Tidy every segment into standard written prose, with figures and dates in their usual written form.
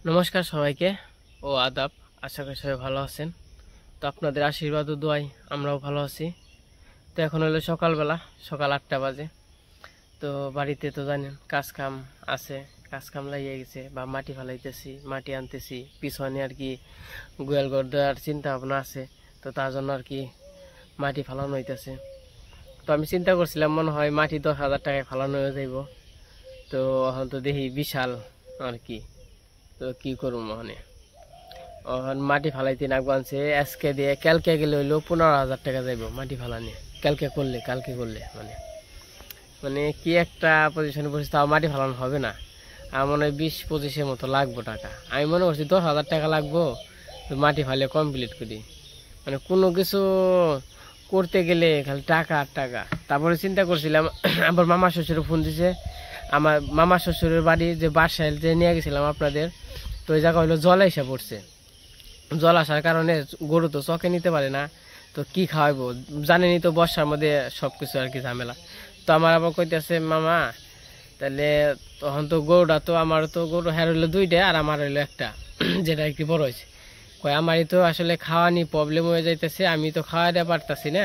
নমস্কার সবাইকে ও আদাব। আশা করি সবাই ভালো আছেন। তো আপনাদের আশীর্বাদ ও দোয়ায় আমরাও ভালো আছি। তো এখন হলো সকালবেলা, সকাল 8টা বাজে। তো বাড়িতে তো জানেন কাজ কাম আছে, কাজ কাম লাগিয়ে গেছে, বা মাটি ফালাইতেছি, মাটি আনতেছি, পিছনে আর কি গোয়াল ঘর দেওয়ার চিন্তা ভাবনা আছে। তো তার জন্য আর কি মাটি ফালানো হইতেছে। তো আমি চিন্তা করছিলাম মনে হয় মাটি 10,000 টাকায় ফালানো হয়ে যাইব। তো এখন তো দেখি বিশাল আর কি। তো কি করবো মানে মাটি ফালাইতে না আনছে আজকে দিয়ে, কালকে গেলে হইলো 15,000 টাকা যাইব মাটি ফালানি। কালকে করলে মানে মানে কি একটা পজিশনে বসে, তাও মাটি ফালানো হবে না। আমার মনে হয় 20-25-এর মতো লাগবো টাকা। আমি মনে করছি 10,000 টাকা লাগবো তো মাটি ফালিয়ে কমপ্লিট করি। মানে কোনো কিছু করতে গেলে খালি টাকা আর টাকা। তারপরে চিন্তা করছিলাম আবার মামা শ্বশুরে ফোন দিছে। আমার মামা শ্বশুরের বাড়ি যে বাসায় যে নিয়ে গেছিলাম আপনাদের, তো ওই জায়গা হইলো জল এসে পড়ছে। জল আসার কারণে গরু তো চকে নিতে পারে না। তো কি খাওয়াইবো জানেনি তো, বর্ষার মধ্যে সবকিছু আর কি ঝামেলা। তো আমার আবার কইতেছে মামা তাহলে, তখন তো গরুটা তো আমার তো গরু হ্যাঁ হইলো 2টা আর আমার হইলো একটা যেটা একটু বড় হয়েছে। কয় আমারই তো আসলে খাওয়া নিয়ে প্রবলেম হয়ে যাইতেছে, আমি তো খাওয়াইতে পারতাছি না,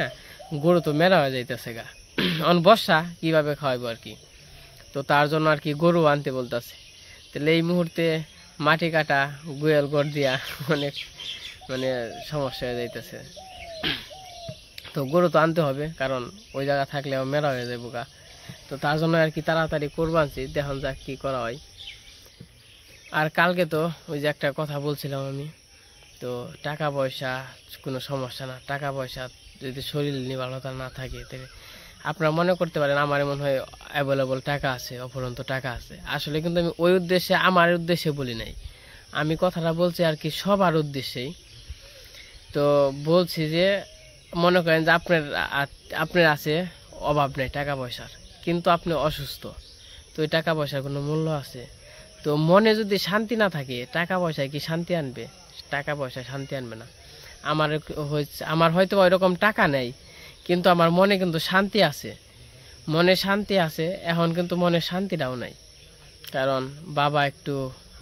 গরু তো মেরা হয়ে যাইতেছে গা অন বর্ষা কিভাবে খাওয়াইবো আর কি। তো তার জন্য আর কি গরু আনতে বলতেছে। তাহলে এই মুহূর্তে মাটি কাটা গোয়াল ঘর দিয়া অনেক মানে সমস্যা হয়ে যাইতেছে। তো গরু তো আনতে হবে, কারণ ওই জায়গা থাকলে মেরা হয়ে যাবো গা। তো তার জন্য আর কি তাড়াতাড়ি করবো আনছি, দেখুন যাক কি করা হয়। আর কালকে তো ওই যে একটা কথা বলছিলাম আমি, তো টাকা পয়সা কোনো সমস্যা না। টাকা পয়সা যদি শরীর নির্ভরতা না থাকে, তাহলে আপনারা মনে করতে পারেন আমার মনে হয় অ্যাভেলেবল টাকা আছে, অপরন্ত টাকা আছে। আসলে কিন্তু আমি ওই উদ্দেশ্যে, আমার উদ্দেশ্যে বলি নাই। আমি কথাটা বলছি আর কি সবার উদ্দেশ্যেই। তো বলছি যে মনে করেন যে আপনার আছে অভাব নেই টাকা পয়সার, কিন্তু আপনি অসুস্থ। তো ওই টাকা পয়সার কোনো মূল্য আছে? তো মনে যদি শান্তি না থাকে, টাকা পয়সায় কি শান্তি আনবে? টাকা পয়সা শান্তি আনবে না। আমার হয়তো ওইরকম টাকা নেই, কিন্তু আমার মনে কিন্তু শান্তি আছে। মনে শান্তি আছে, এখন কিন্তু মনে শান্তিটাও নাই। কারণ বাবা একটু,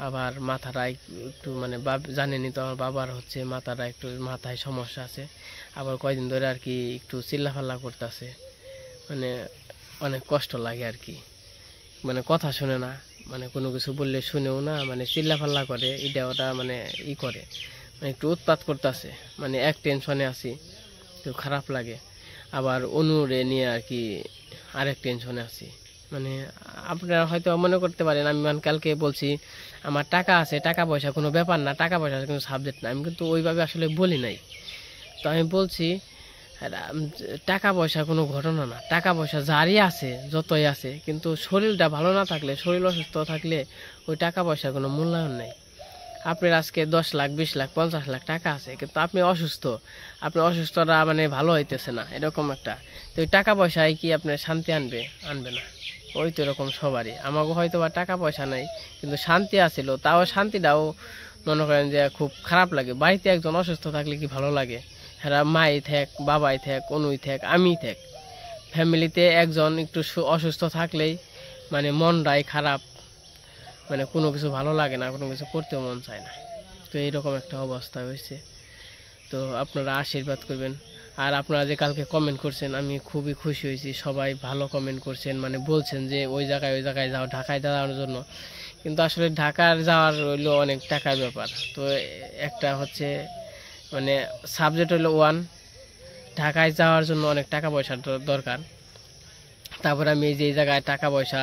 আবার মাথাটা একটু মানে জানেনি তো, আমার বাবার হচ্ছে মাথাটা একটু, মাথায় সমস্যা আছে। আবার কয়দিন ধরে আর কি একটু চিল্লাফাল্লা করতেছে, মানে অনেক কষ্ট লাগে আর কি। মানে কথা শুনে না, মানে কোনো কিছু বললে শুনেও না, মানে চিল্লাফাল্লা করে, এটা ওটা মানে করে, মানে একটু উৎপাত করতেছে। মানে এক টেনশনে আছি, তো খারাপ লাগে। আবার অনুরে নিয়ে আর কি আরেক টেনশনে আছি। মানে আপনারা হয়তো মনে করতে পারেন আমি মানে কালকে বলছি আমার টাকা আছে, টাকা পয়সা কোনো ব্যাপার না, টাকা পয়সা কোনো সাবজেক্ট না। আমি কিন্তু ওইভাবে আসলে বলি নাই। তো আমি বলছি টাকা পয়সা কোনো ঘটনা না। টাকা পয়সা যারই আছে, যতই আছে, কিন্তু শরীরটা ভালো না থাকলে, শরীর অসুস্থ থাকলে ওই টাকা পয়সার কোনো মূল্যায়ন নেই। আপনার আজকে 10 লাখ, 20 লাখ, 50 লাখ টাকা আছে, কিন্তু আপনি অসুস্থ, আপনার অসুস্থতা মানে ভালো হইতেছে না, এরকম একটা। তো ওই টাকা পয়সায় কি আপনার শান্তি আনবে? আনবে না। ওই তো এরকম সবারই। আমাকে হয়তো বা টাকা পয়সা নাই, কিন্তু শান্তি আছিল, তাও শান্তিটাও মনে করেন যে খুব খারাপ লাগে। বাড়িতে একজন অসুস্থ থাকলে কি ভালো লাগে? হ্যাঁ, মাই থাক, বাবাই থাক, অনুই থাক, আমি থাক, ফ্যামিলিতে একজন একটু অসুস্থ থাকলেই মানে মনটাই খারাপ, মানে কোনো কিছু ভালো লাগে না, কোনো কিছু করতেও মন চায় না। তো এইরকম একটা অবস্থা হয়েছে। তো আপনারা আশীর্বাদ করবেন। আর আপনারা যে কালকে কমেন্ট করছেন, আমি খুবই খুশি হয়েছি। সবাই ভালো কমেন্ট করছেন, মানে বলছেন যে ওই জায়গায় যাও, ঢাকায় যাওয়ার জন্য। কিন্তু আসলে ঢাকার যাওয়ার হইলো অনেক টাকার ব্যাপার। তো একটা হচ্ছে মানে সাবজেক্ট হইলো 1, ঢাকায় যাওয়ার জন্য অনেক টাকা পয়সার দরকার। তারপরে আমি যে জায়গায় টাকা পয়সা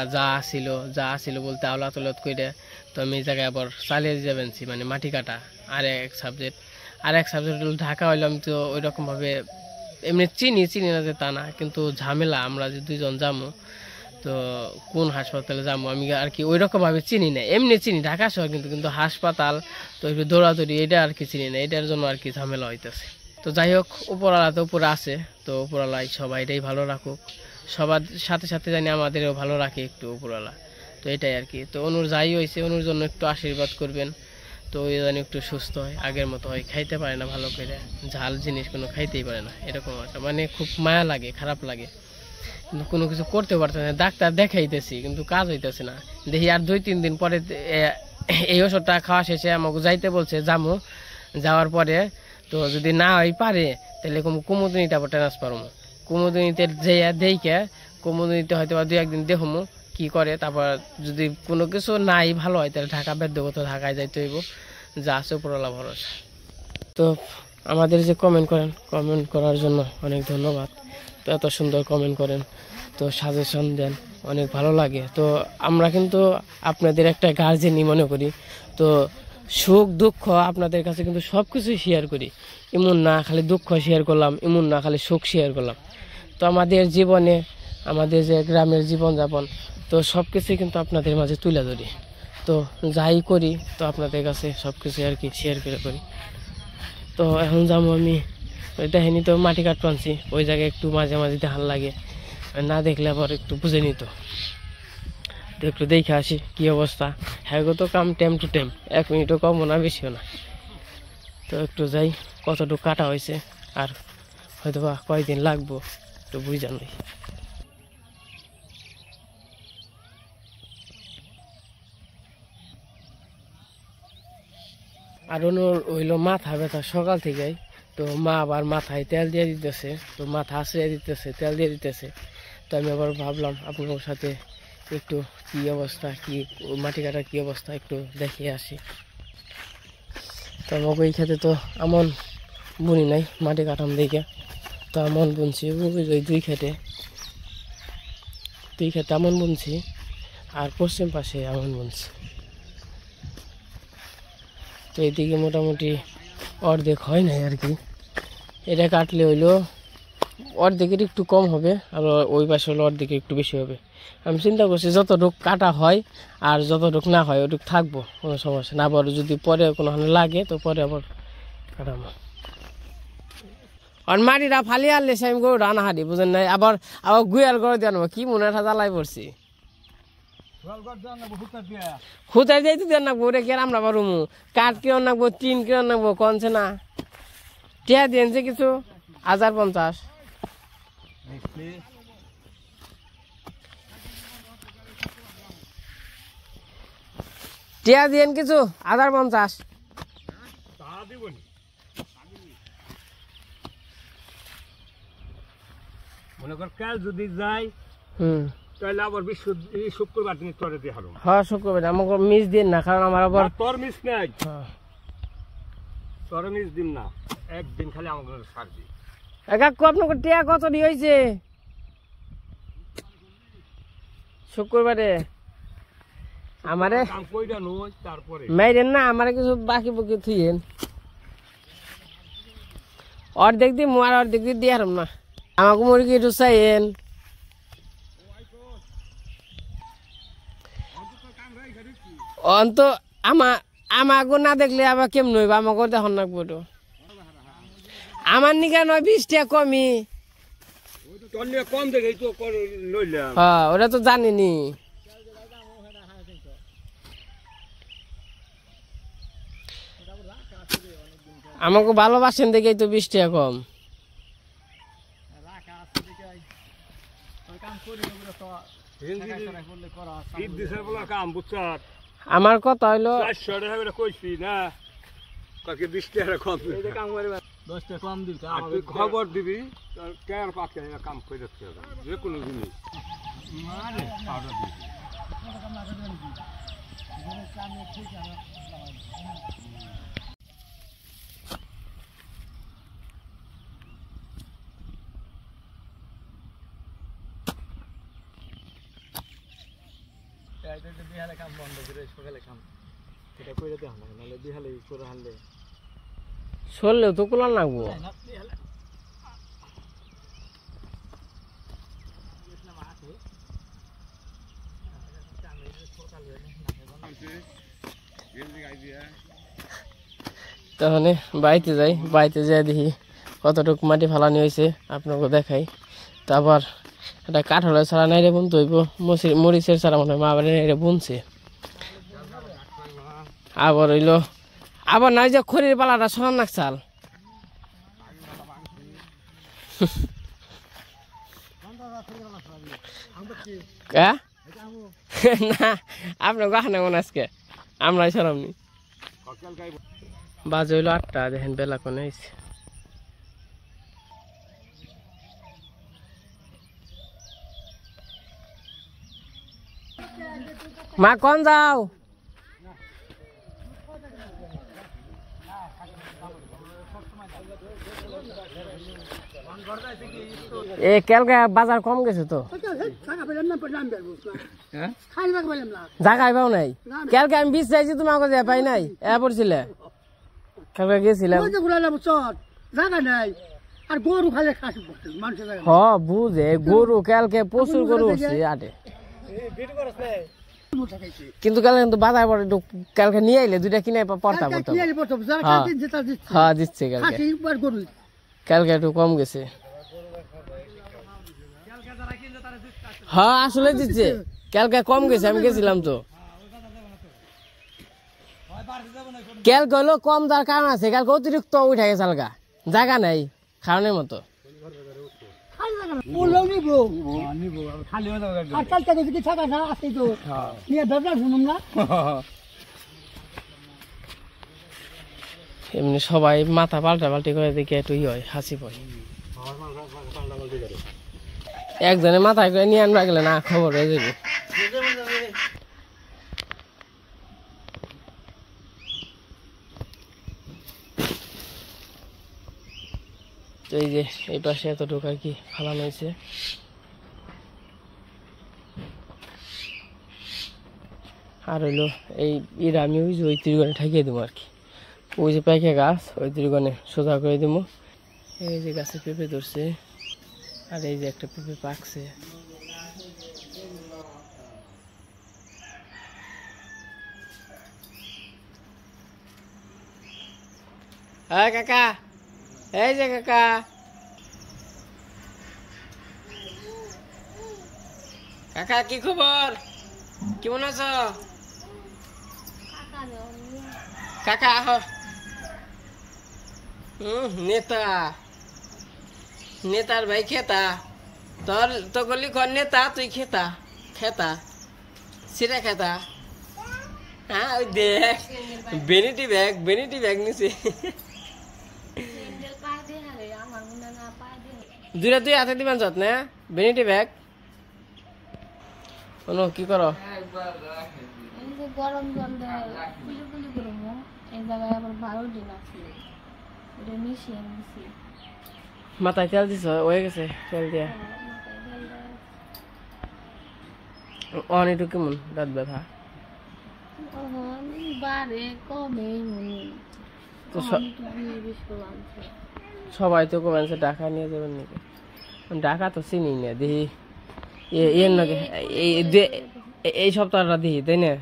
যা ছিল বলতে আওলাত করে, তো আমি এই জায়গায় আবার চালিয়ে যাবেনছি, মানে মাটি কাটা আর এক সাবজেক্ট হলো ঢাকা হইলো। আমি তো ওই রকমভাবে এমনি চিনি না যে তা না, কিন্তু ঝামেলা। আমরা যে 2জন যাবো, তো কোন হাসপাতালে যাবো আমি আর কি ওই রকমভাবে চিনি না। এমনি চিনি ঢাকা শহর, কিন্তু হাসপাতাল তো একটু দৌড়াদৌড়ি, এটা আর কি চিনি না। এটার জন্য আর কি ঝামেলা হইতেছে। তো যাই হোক, উপরওয়ালা তো উপরে আছে, তো উপরওয়ালাই সবাইটাই ভালো রাখুক। সবার সাথে সাথে জানি আমাদেরও ভালো রাখে একটু উপরওয়ালা। তো এটাই আর কি। তো অনুর যাই হয়েছে, অনুর জন্য একটু আশীর্বাদ করবেন। তো ওই জানি একটু সুস্থ হয়, আগের মতো হয়, খাইতে পারে না ভালো করে, ঝাল জিনিস কোনো খাইতেই পারে না, এরকম একটা মানে খুব মায়া লাগে, খারাপ লাগে। কিন্তু কোনো কিছু করতে পারতেছে না। ডাক্তার দেখাইতেছি, কিন্তু কাজ হইতেছে না। দেখি আর 2-3 দিন পরে এই ওষুধটা খাওয়া শেষে আমাকে যাইতে বলছে, যাবো যাওয়ার পরে তো যদি না হয় পারে তাহলে কুমুদিনীতে আবার ট্রান্সফার হবো। কুমুদিনীতে যেয়ে দেখে কুমুদিনীতে হয়তো বা 2-1 দিন দেখবো কি করে, তারপর যদি কোনো কিছু নাই ভালো হয় তাহলে ঢাকা বাধ্যগত ঢাকায় যাইতে হইব, যা আছে উপরওয়ালা ভরসা। তো আমাদের যে কমেন্ট করেন, কমেন্ট করার জন্য অনেক ধন্যবাদ। তো এত সুন্দর কমেন্ট করেন, তো সাজেশন দেন, অনেক ভালো লাগে। তো আমরা কিন্তু আপনাদের একটা গার্জেনই মনে করি, তো সুখ দুঃখ আপনাদের কাছে কিন্তু সব কিছুই শেয়ার করি। এমন না খালি দুঃখ শেয়ার করলাম, এমন না খালি সুখ শেয়ার করলাম। তো আমাদের জীবনে আমাদের যে গ্রামের জীবনযাপন, তো সব কিছুই কিন্তু আপনাদের মাঝে তুলে ধরি। তো যাই করি তো আপনাদের কাছে সব কিছু আর কি শেয়ার করে করি। তো এখন যাবো আমি, দেখেনি তো মাটি কাট পানছি, ওই জায়গায় একটু মাঝে মাঝে দেখান লাগে, না দেখলে আবার একটু বুঝে নিত। তো একটু দেখে আসি কি অবস্থা। হ্যাঁ গো, তো কাম টাইম টু টাইম, 1 মিনিটও কমও না বেশিও না। তো একটু যাই, কতটুকু কাটা হয়েছে আর হয়তো বা কয়দিন লাগবো একটু বুঝান। আর হইলো মাথা ব্যথা সকাল থেকেই। তো মা আবার মাথায় তেল দিয়ে দিতেছে, তো মাথা আশ্রয় দিতেছে, তেল দিয়ে দিতেছে। তো আমি আবার ভাবলাম আপনার সাথে একটু কি অবস্থা, কি মাটি কাটার কি অবস্থা একটু দেখিয়ে আসি। তো আমাকে এই খেতে তো আমন বুনি নাই, মাটি কাটাম দেখে তো আমন বুনছি। ওই 2 খেতে আমন বুনছি, আর পশ্চিম পাশে আমন বুনছি। তো এইদিকে মোটামুটি অর্ধেক হয় নাই আর কি, এটা কাটলে হইলো অর্ধেকের একটু কম হবে, আর ওই পাশে হলো অর্ধেকে একটু বেশি হবে। আমি চিন্তা করছি যতটুক কাটা হয় আর যতটুক না হয় ওটুক থাকবো, কোনো সমস্যা না। আবার যদি পরে কোনো লাগে তো পরে আবার কাটাবো। আর মাটিটা ফালিয়ে আনলে আমি গরু রানা হারি বুঝেন নাই, আবার গুয়াল করে দিয়ে আনবো, কি মনে একটা জ্বালাই পড়ছি। খুঁতাই যাইতে দেন নাকবো, ওটা কে আমরা পারুমু, কাঠ কিরণ নাকবো, টিন কিরণ নাকবো, কনছে না টিয়া দিন যে কিছু 1050। টিয়া দিন কিছু 1050 মনে কর কাল যদি যাই তাহলে আবার শুক্রবার দিন তোরে দিয়ে হারো। হ্যাঁ শুক্রবার আমাকে মিস দিন না, কারণ আমার আবার তোর মিস নাই, তোর মিস দিন না, একদিন খালি আমাকে সার দি। কাকু আপনার টিয়া কত দি হয়েছে শুক্রবারে? আমারে কইরা নই তারপরে মাইরেন না, আমারে কিছু বাকি বুকি থুইয়েন, অর্ধেক দিন আর অর্ধেক দিন দিয়ে হারম না, আমাকে মুরগি একটু চাইয়েন। অন্ত আমাকে না দেখলে আবার কেমন হইব, আমাকে দেখুন রাখবো তো। আমার নিকা নয় 20 টাকা কমই, কম দেখে তো লইলাম। হ্যাঁ ওটা তো জানিনি। আমাকে ভালোবাসেন দেখেই তো 20 টাকা কম। আমার কথা হইলো 400 টাকা করে কইছি না, কাকে 20 টাকা কম, 10 টাকা কম দিল। তুই খবর দিবি কেন পাকে কাম করে দিতে হবে যে কোনো জিনিস। বিহালে কাম বন্ধ করে সকালে কাম এটা কইরা দেখ না, নাহলে বিহালে করে হারলে চললেও তো কোলা লাগবো। তাহলে বাড়িতে যাই, বাড়িতে যাই দেখি কতটুকু মাটি ফালানি হয়েছে আপনাকে দেখাই। তো আবার একটা কাঠলের ছাড়া নাই রে বুনতে হইব, মরিচের ছাড়া মনে হয় মা বাড়ি নাই রে বুনছে। আবার হইলো আবার নাই যে খড়ির পালাটা সরান নাক চাল না আপনার গাছ না মনে আজকে আমরাই সারামনি সকাল গাই বাজে হইলো 8টা দেখেন বেলা কোনে হয়েছে মা কোন যাও এ কালকে বাজার কম গেছে তো জায়গায় পাও নাই কালকে আমি বিশ চাইছি তুমি আমাকে যা পাই নাই এ পড়ছিলে কালকে গেছিলাম জায়গা নাই আর গরু খালে খাসি মানুষের হ বুঝে গরু কালকে প্রচুর গরু উঠছে আটে কিন্তু কালকে কিন্তু বাজার পরে কালকে নিয়ে আইলে দুইটা কিনে পড়তা পড়তাম হ্যাঁ দিচ্ছে কালকে কালকে একটু কম গেছে হ্যাঁ আসলে দিচ্ছে কালকে কম গেছে আমি গেছিলাম তো কালকে হলো কম তার কারণ আছে কালকে অতিরিক্ত উঠে গেছে হালকা জায়গা নাই খাওয়ানোর মতো এমনি সবাই মাথা পাল্টা পাল্টি করে দেখে একটু হয় হাসি পায় একজনের মাথায় করে নিয়ে আনবা গেলে না খবর হয়ে যাবে তো এই যে এই পাশে এতটুকু আর কি ফালানো হয়েছে আর হইলো এই এরা আমি ওই যে ওই ত্রিগণে ঠাকিয়ে দেবো আর কি ওই যে পেঁকে গাছ ওই ত্রিগণে সোজা করে দেবো এই যে গাছে পেঁপে ধরছে আর এই যে একটা পেঁপে পাকছে হ্যাঁ কাকা এই যে কাকা কাকা কি খবর কেমন আছো কাকা নেতা নেতার ভাই খেতা তোর তো গলি কর নেতা তুই খেতা খেতা সেটা খেতা হ্যাঁ ওই দেখ বেনিটি ব্যাগ নিছে দুইটা তুই হাতে দিবেন যত না বেনিটি ব্যাগ কোনো কি করো গরম জল কুলি গরম এই জায়গায় আবার 12 দিন আছে এটা মিশিয়ে নিছি মাথায় তেল দিছ হয়ে গেছে তেল দিয়া অন একটু কেমন দাঁত ব্যথা বারে কমে তো সবাই তো কমেছে ঢাকা নিয়ে যাবেন নাকি ঢাকা তো চিনি না দেখি এর নাকি এই সপ্তাহটা দেখি তাই না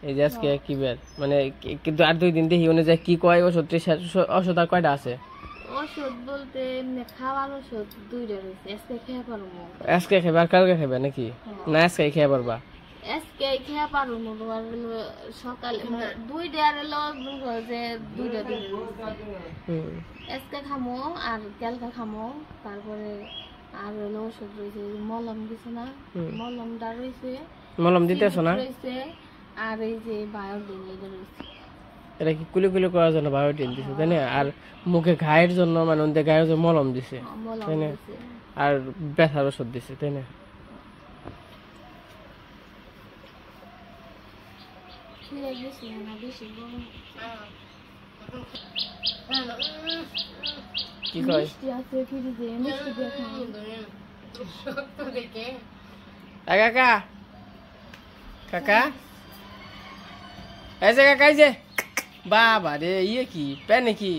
এই যে আজকে কি বের মানে কিন্তু আর 2 দিন দেখি অনুযায়ী কি কয় ওষুধ আর কয়টা আছে ওষুধ বলতে খাওয়ার ওষুধ 2টা রয়েছে আজকে খেয়ে পারবো আজকে খাবে আর কালকে খাবে নাকি না আজকে খেয়ে পারবা আজকে খেয়ে পারবো আর সকালে 2টা আর হলো যে 2টা দিন আজকে খামো আর কালকে খামো তারপরে আর হলো ওষুধ রয়েছে মলম দিছে না মলমটা রয়েছে মলম দিতেছ না রয়েছে আর এই যে বায়োডিন এটা রয়েছে এটা কি কুলি কুলি করার জন্য বায়োটিন দিছে তাই না আর মুখে ঘায়ের জন্য মানে ওদের গায়ের জন্য মলম দিছে তাই না আর ব্যথার ওষুধ দিছে তাই না কি কয় কাকা কাকা এই যে কাকা এই যে বাবা রে ইয়ে কি প্যানে কি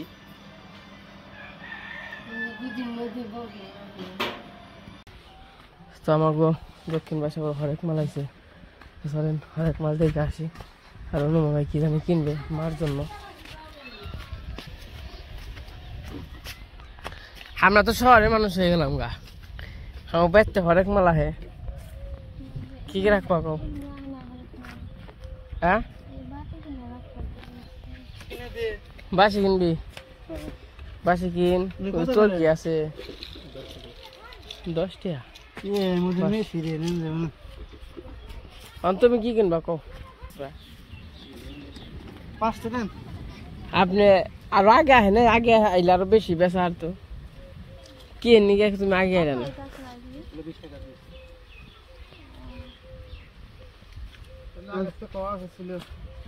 তো আমার দক্ষিণ পাশে হরেক মাল আছে ধরেন হরেক মাল দেখে আসি আর অন্য ভাই কি জানি কিনবে মার জন্য আমরা তো শহরের মানুষ হয়ে গেলাম গা আমার বেচতে হরেক মাল আহে কি কি রাখবো কও হ্যাঁ বাসি কিনবি বাসি কিন তোর কি আছে 10 টাকা তুমি কি কিনবা কও 5টা দেন। আপনি আরো আগে আহে না, আগে আইলে আরো বেশি বেচা আর তো কি নিয়ে তুমি আগে আইলে না। কাঁকড়া আসবে। 20 টাকা পিস। আজকে পাওয়া হয়েছিল,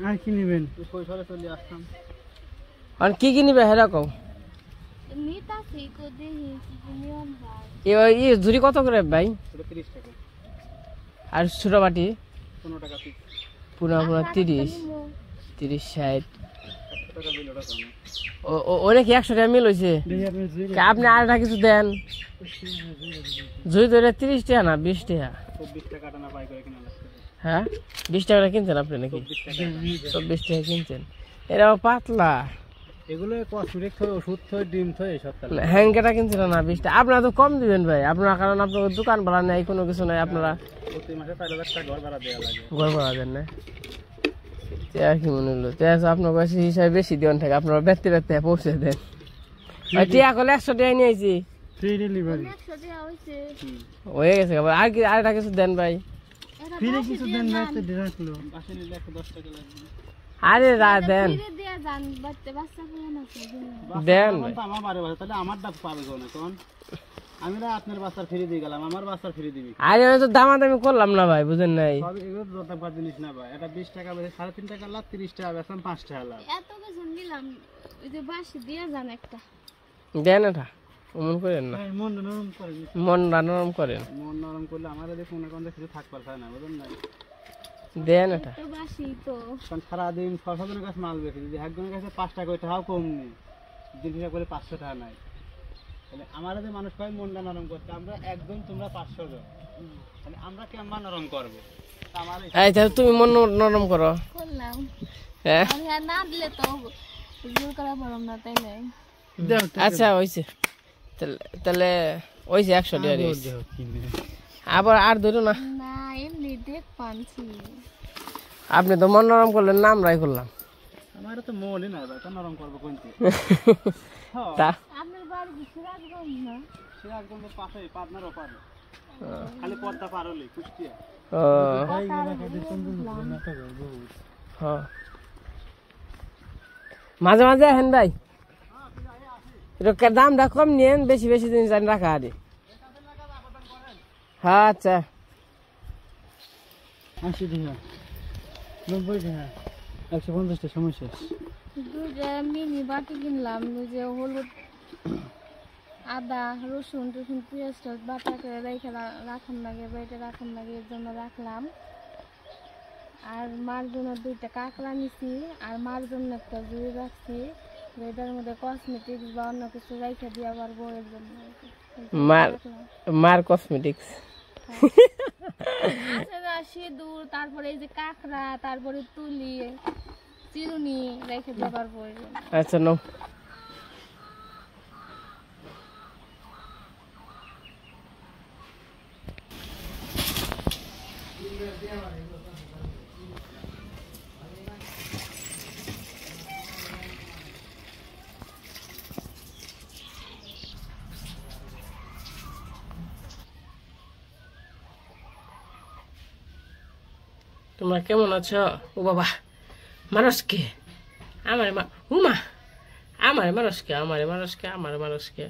আর কি নেবেন? কৈশোরে চলে আসতাম। আর কি কি নিবে সেরকম? নিতাছি কো দেখি কি নিয়ম ভাই। এই ঝুড়ি কত করে ভাই? এটা 30 টাকা, আর ছোট বাটি 15 টাকা পিস। পুরা পুরা 30 30 60। 100 টাকা দিল ওটা কম। ওরে কি 100 টাকা মিল হয়েছে? দেখি আপনি জুড়ে আপনি আরেকটা কিছু দেন। ঝুড়ি ধরে 30 টাকা না 20 টাকা? 24 টাকা টানা পাই করে কিনা লাগছে। হ্যাঁ 20 টাকা কিনছেন আপনি নাকি? 24 টাকা কিনছেন। এরা পাতলা এগুলো কসমেটিক থই, ওষুধ থই, ডিম থই সব তাহলে। হ্যাঙ্গাটা কিনছিল না 20 টাকা। আপনারা তো কম দিবেন ভাই, আপনার কারণ আপনার দোকান ভাড়া নেই, কোনো কিছু নাই, আপনারা প্রতি মাসে 4000 টাকা ঘর ভাড়া দেওয়া লাগে। ঘর ভাড়া দেন না। আর কি মনে হলো আপনার কাছে হিসাবে বেশি দিন থাকে, আপনারা ব্যক্তি ব্যক্তি পৌঁছে দেন। টিয়া করলে 100 টাকা নিয়ে আইছি, ফ্রি ডেলিভারি। 100 টাকা হইছে। হয়ে গেছে। আর কি আরেকটা কিছু দেন ভাই। এটা ফ্রি বাসি কিছু দিয়ে দেন না, যান। একটা ডিনার ছিল। বাসে নিলে 110 টাকা লাগবে। আরে দেন ফিরে দিয়ে যান, বাচ্চা পুরান আছে দিন। দেন এখন ভাই। তো আমার বাড়ি বাসা, তাহলে আমারটা পাবে কোন এখন? আমি না আপনার বাচ্চার ফ্রি দিয়ে গেলাম, আমার বাচ্চার ফ্রি দিবি। আরে আমি তো দামাদামি করলাম না ভাই, বুঝেন নাই। সব এগুলো তো দরদাম জিনিস না ভাই। এটা 20 টাকা বেশি, 3.5 টাকা লাভ, 30 টাকা বেচলাম, 5 টাকা লাভ। এত কিছু নিলাম, ওই যে বাসি দিয়ে যান একটা। দেন এটা, অমন করেন না, মন নরম করে মন নরম করেন। মন নরম করলে আমার দেখুন মনে করেন যে কিছু থাকবার চায় না, বুঝলেন না? দেন এটা। তো বাসি তো। কারণ সারাদিন 600 জনের কাছে মাল বেশি, যদি একজনের কাছে 5 টাকা ওই টাকাও কম নেই, দিন হিসাব করে 500 টাকা নাই, তাহলে আমার যে মানুষ কয় মনটা নরম করতে, আমরা একজন তোমরা 500 জন, তাহলে আমরা কেমন নরম করবো? তা আমার এই তাহলে তুমি মন নরম করো। করলাম। হ্যাঁ আর হ্যাঁ, না দিলে তো জোর করা পারলাম না, তাই নাই? দাও। আচ্ছা হয়েছে, তাহলে হয়েছে 100 টাকা হইছে। আবার আর ধরো না, না এমনি দেখ পানছি। আপনি তো মন নরম করলেন না, আমরাই করলাম। আমার তো মনই না ভাই, তা নরম করবো কোনটি? তা আপনার বাড়ি কি সিরাজগঞ্জ না? সে একদম পাশে, পাবনারও পারে, খালি পর্দা পার হলে কুষ্টিয়া। ও হ্যাঁ। মাঝে মাঝে হেন ভাই, দামটা কম নিয়েন, বেশি বেশি জিনিস জানি রাখা আরে। হ্যাঁ আচ্ছা 80 টাকা, 90 টাকা, 150 টাকা, সময় শেষ। দুইটা মিনি বাটি কিনলাম, ওই যে হলুদ, আদা, রসুন টসুন, পেঁয়াজ টাজ বাটা করে রেখে রাখান লাগে, বেটে রাখান লাগে, এর জন্য রাখলাম। আর মার জন্য 2টা কাঁকড়া নিছি, আর মার জন্য একটা জুড়ি রাখছি, এটার মধ্যে কসমেটিক্স বা অন্য কিছু রেখে দিয়ে পারবো, এর জন্য মার কসমেটিক্স। আছে না সিঁদুর, তারপরে এই যে কাঁকড়া, তারপরে তুলি, চিরুনি রেখে দিয়ে পারবো, এর জন্য। আচ্ছা নাও। তোমরা কেমন আছো? ও বাবা, মানুষকে আমারে উমা, আমারে মানুষকে, আমারে মানুষকে, আমারে মানুষকে।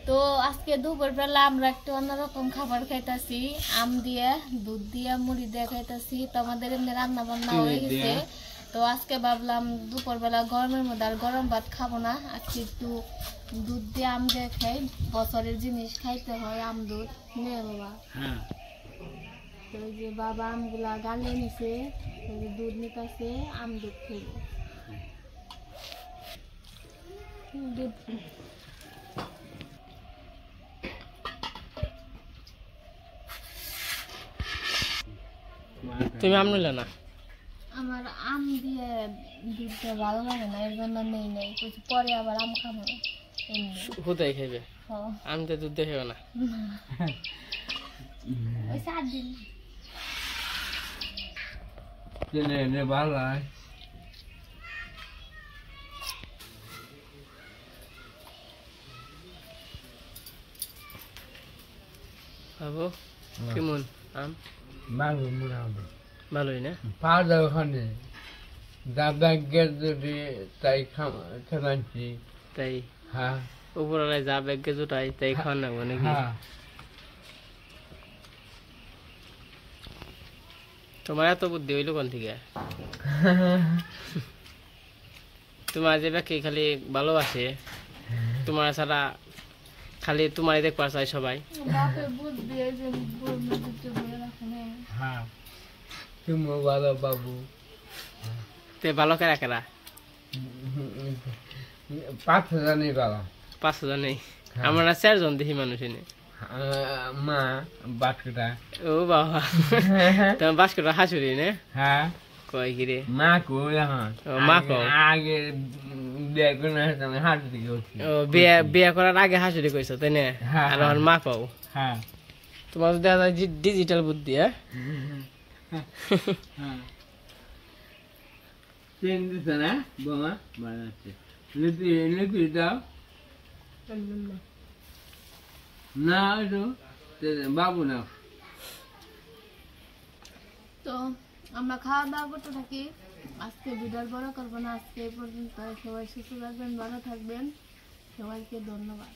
তো আজকে দুপুর বেলা আমরা একটু অন্যরকম খাবার খাইতাছি, আম দিয়ে, দুধ দিয়ে, মুড়ি দিয়ে খাইতাছি। তো আমাদের এমনি রান্না বান্না হয়ে গেছে। তো আজকে ভাবলাম দুপুর বেলা গরমের মধ্যে আর গরম ভাত খাবো না, আজকে একটু দুধ দিয়ে আম দিয়ে খাই। বছরের জিনিস খাইতে হয়, আম দুধ নিয়ে বাবা। তো ওই যে বাবা আমগুলা গালিয়ে নিছে, ওই যে দুধ নিতেছে, আম দুধ খাইব। দুধ তুমি আম নিলে না? আমার আম দিয়ে দুধটা ভালো লাগে না, এর জন্য নেই নেই কিছু, পরে আবার আম খাবো এমনি। হুদাই খাইবে, হ্যাঁ। আম তো দুধ দেখাবে না। ওই 4 দিন ভালো বাবু কেমন আম? ভালো মোটামুটি ভালোই না? পাওয়া যাবে ওখানে যা ব্যাগের যদি তাই খামাচ্ছি। তাই হ্যাঁ উপরওয়ালায় যা ব্যাগে জোটাই তাই খাওয়ান লাগবো নাকি? হ্যাঁ তোমার এত বুদ্ধি হইলো কোন থেকে? তোমার যে ব্যাগকে খালি ভালোবাসে, তোমার ছাড়া খালি তোমারই দেখবার চাই সবাই। বাপে বুদ্ধি এই যে বুদ্ধি বলে রাখে না। হ্যাঁ তুমিও ভালো বাবু। তে ভালো কেরা কেরা? 5,000 নেই বাবা। 5,000 নেই? আমরা 4 জন দেখি মানুষ এনে। মা বাচ্চাটা। ও বাবা, তোমার বাস্কটা হাসুরি না? হ্যাঁ কয় কি রে? মা কই এখন? ও মা কও। আগে বিয়ে করে আমি হাত দিকে উঠছি। ও বিয়ে করার আগে হাসুরি কইছো তাই না? হ্যাঁ, আর এখন মা কও। হ্যাঁ তোমার দেখা যায় ডিজিটাল বুদ্ধি। হ্যাঁ হ্যাঁ চেন দিছে না বোমা বানাচ্ছে লিপি দাও না তো বাবু না। তো আমরা খাওয়া দাওয়া করতে থাকি। আজকে ভিডিও বড় করবো না, আজকে এই পর্যন্ত। সবাই সুস্থ থাকবেন, ভালো থাকবেন, সবাইকে ধন্যবাদ।